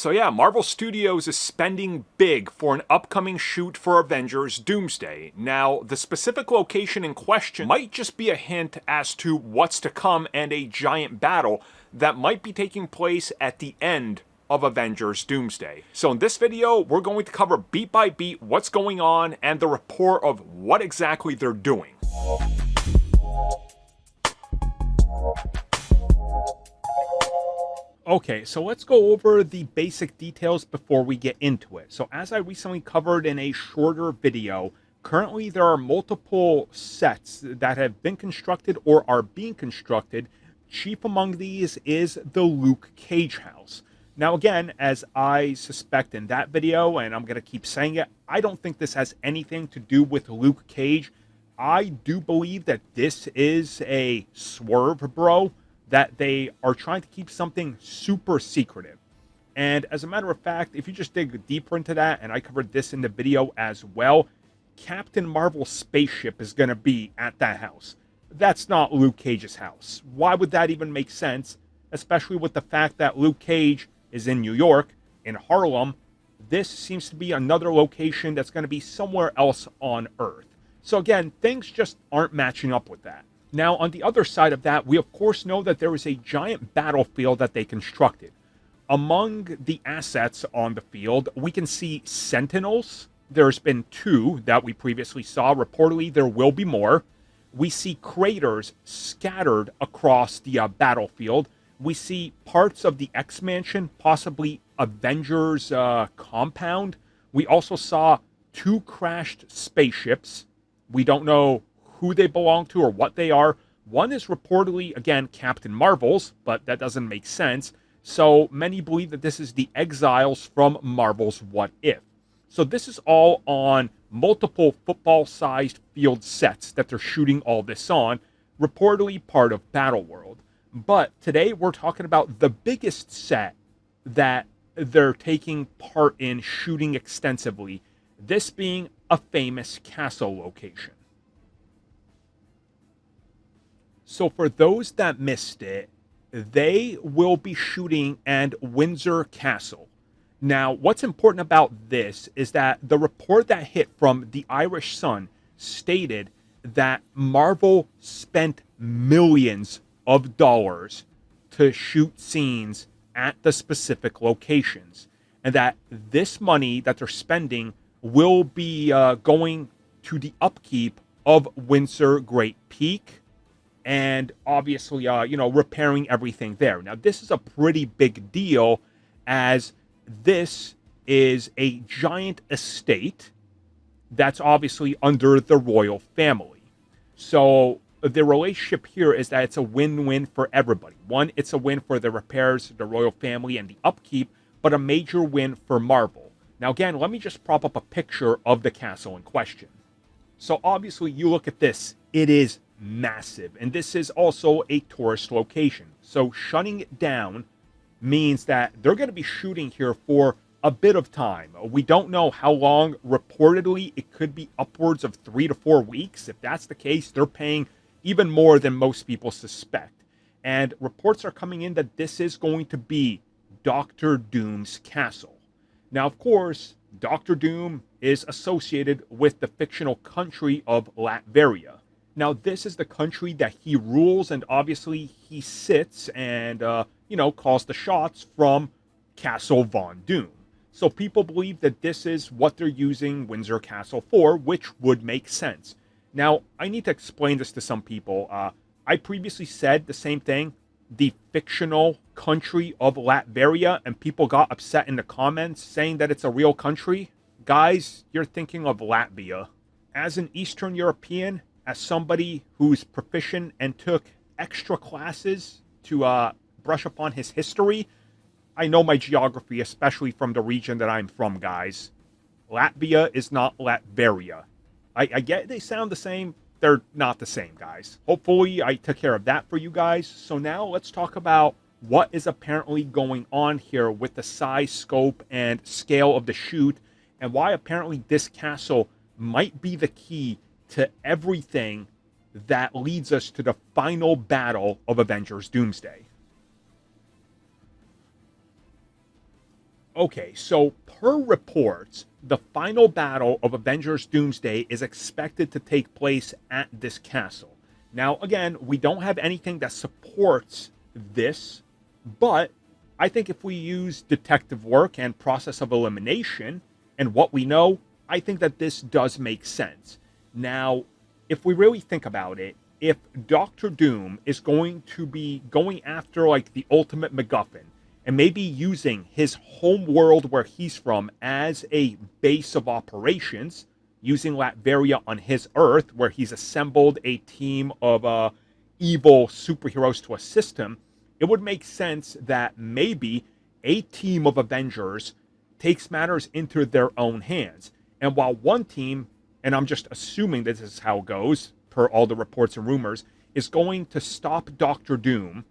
So yeah, Marvel Studios is spending big for an upcoming shoot for Avengers Doomsday. Now, the specific location in question might just be a hint as to what's to come and a giant battle that might be taking place at the end of Avengers Doomsday. So in this video, we're going to cover beat by beat what's going on and the report of what exactly they're doing. Okay, so let's go over the basic details before we get into it. So as I recently covered in a shorter video, currently there are multiple sets that have been constructed or are being constructed. Chief among these is the Luke Cage house. Now again, as I suspect in that video, and I'm going to keep saying it, I don't think this has anything to do with Luke Cage. I do believe that this is a swerve, bro, that they are trying to keep something super secretive. And as a matter of fact, if you just dig deeper into that, and I covered this in the video as well, Captain Marvel's spaceship is going to be at that house. That's not Luke Cage's house. Why would that even make sense? Especially with the fact that Luke Cage is in New York, in Harlem. This seems to be another location that's going to be somewhere else on Earth. So again, things just aren't matching up with that. Now, on the other side of that, we of course know that there is a giant battlefield that they constructed. Among the assets on the field, we can see Sentinels. There's been 2 that we previously saw. Reportedly, there will be more. We see craters scattered across the battlefield. We see parts of the X-Mansion, possibly Avengers compound. We also saw 2 crashed spaceships. We don't know who they belong to or what they are. One is reportedly, again, Captain Marvel's, but that doesn't make sense. So many believe that this is the exiles from Marvel's What If. So this is all on multiple football-sized field sets that they're shooting all this on, reportedly part of Battleworld. But today we're talking about the biggest set that they're taking part in shooting extensively, this being a famous castle location. So for those that missed it, they will be shooting at Windsor Castle. Now, what's important about this is that the report that hit from the Irish Sun stated that Marvel spent millions of dollars to shoot scenes at the specific locations, and that this money that they're spending will be going to the upkeep of Windsor Great Peak, and obviously, repairing everything there. Now, this is a pretty big deal, as this is a giant estate that's obviously under the royal family. So the relationship here is that it's a win-win for everybody. One, it's a win for the repairs, the royal family, and the upkeep, but a major win for Marvel. Now, again, let me just prop up a picture of the castle in question. So obviously, you look at this, it is massive, and this is also a tourist location. So shutting it down means that they're going to be shooting here for a bit of time. We don't know how long. Reportedly, it could be upwards of 3 to 4 weeks. If that's the case, they're paying even more than most people suspect. And reports are coming in that this is going to be Doctor Doom's castle. Now, of course, Doctor Doom is associated with the fictional country of Latveria. Now, this is the country that he rules, and obviously he sits and, calls the shots from Castle Von Doom. So people believe that this is what they're using Windsor Castle for, which would make sense. Now, I need to explain this to some people. I previously said the same thing, the fictional country of Latveria, and people got upset in the comments saying that it's a real country. Guys, you're thinking of Latvia. As an Eastern European, as somebody who's proficient and took extra classes to brush up on his history, I know my geography, especially from the region that I'm from, guys. Latvia is not Latveria. I get they sound the same. They're not the same, guys. Hopefully, I took care of that for you guys. So now let's talk about what is apparently going on here with the size, scope, and scale of the shoot, and why apparently this castle might be the key to everything that leads us to the final battle of Avengers Doomsday. Okay, so per reports, the final battle of Avengers Doomsday is expected to take place at this castle. Now, again, we don't have anything that supports this, but I think if we use detective work and process of elimination and what we know, I think that this does make sense. Now, if we really think about it, if Doctor Doom is going to be going after like the ultimate MacGuffin and maybe using his home world where he's from as a base of operations, using Latveria on his Earth, where he's assembled a team of evil superheroes to assist him, it would make sense that maybe a team of Avengers takes matters into their own hands. And while one team, and I'm just assuming this is how it goes, per all the reports and rumors, is going to stop Doctor Doom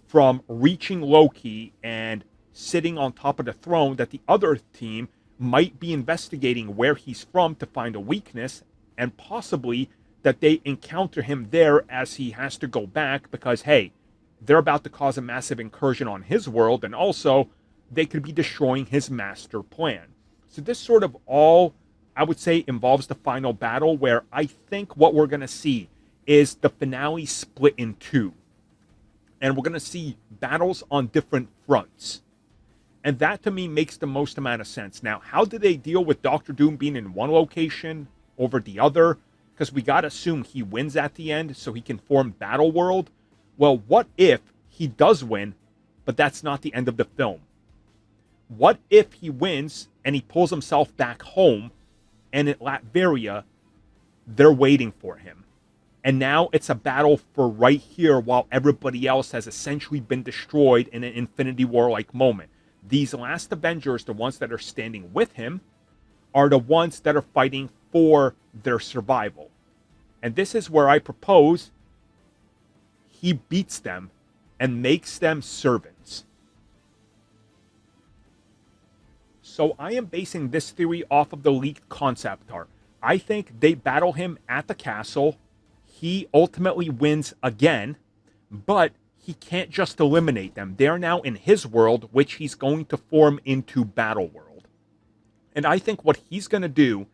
from reaching Loki and sitting on top of the throne, that the other team might be investigating where he's from to find a weakness, and possibly that they encounter him there as he has to go back because, hey, they're about to cause a massive incursion on his world, and also they could be destroying his master plan. So this sort of all, I would say, involves the final battle, where I think what we're going to see is the finale split in two. And we're going to see battles on different fronts. And that, to me, makes the most amount of sense. Now, how do they deal with Doctor Doom being in one location over the other? Because we got to assume he wins at the end so he can form Battle World. Well, what if he does win, but that's not the end of the film? What if he wins and he pulls himself back home, and at Latveria, they're waiting for him? And now it's a battle for right here while everybody else has essentially been destroyed in an Infinity War-like moment. These last Avengers, the ones that are standing with him, are the ones that are fighting for their survival. And this is where I propose he beats them and makes them servants. So I am basing this theory off of the leaked concept art. I think they battle him at the castle. He ultimately wins again, but he can't just eliminate them. They're now in his world, which he's going to form into Battle World. And I think what he's going to do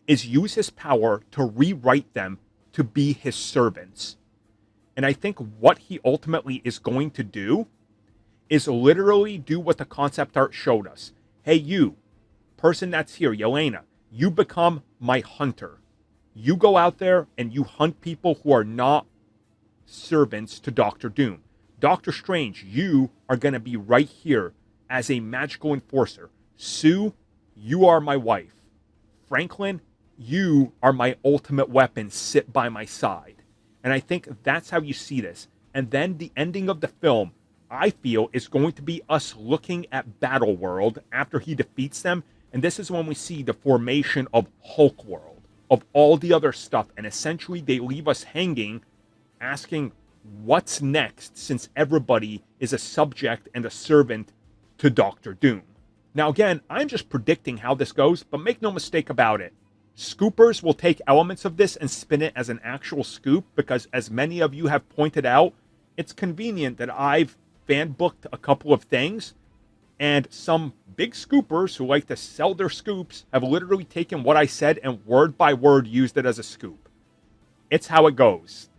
is use his power to rewrite them to be his servants. And I think what he ultimately is going to do is literally do what the concept art showed us. Hey, you, person that's here, Yelena, you become my hunter. You go out there and you hunt people who are not servants to Doctor Doom. Doctor Strange, you are going to be right here as a magical enforcer. Sue, you are my wife. Franklin, you are my ultimate weapon. Sit by my side. And I think that's how you see this. And then the ending of the film, I feel, is going to be us looking at Battle World after he defeats them. And this is when we see the formation of Hulk World, of all the other stuff, and essentially they leave us hanging, asking what's next, since everybody is a subject and a servant to Doctor Doom. Now again, I'm just predicting how this goes, but make no mistake about it. Scoopers will take elements of this and spin it as an actual scoop, because as many of you have pointed out, it's convenient that I've fan booked a couple of things, and some big scoopers who like to sell their scoops have literally taken what I said and word by word used it as a scoop. It's how it goes.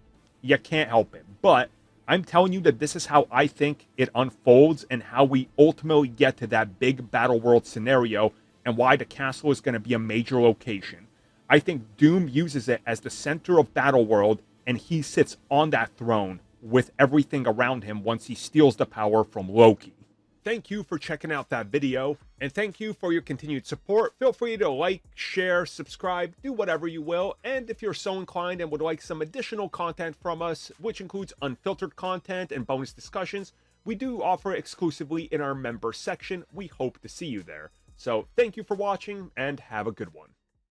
You can't help it. But I'm telling you that this is how I think it unfolds and how we ultimately get to that big Battle World scenario, and why the castle is going to be a major location. I think Doom uses it as the center of Battle World, and he sits on that throne with everything around him once he steals the power from Loki. Thank you for checking out that video, and thank you for your continued support. Feel free to like, share, subscribe, do whatever you will, and if you're so inclined and would like some additional content from us, which includes unfiltered content and bonus discussions, we do offer exclusively in our member section. We hope to see you there. So thank you for watching, and have a good one.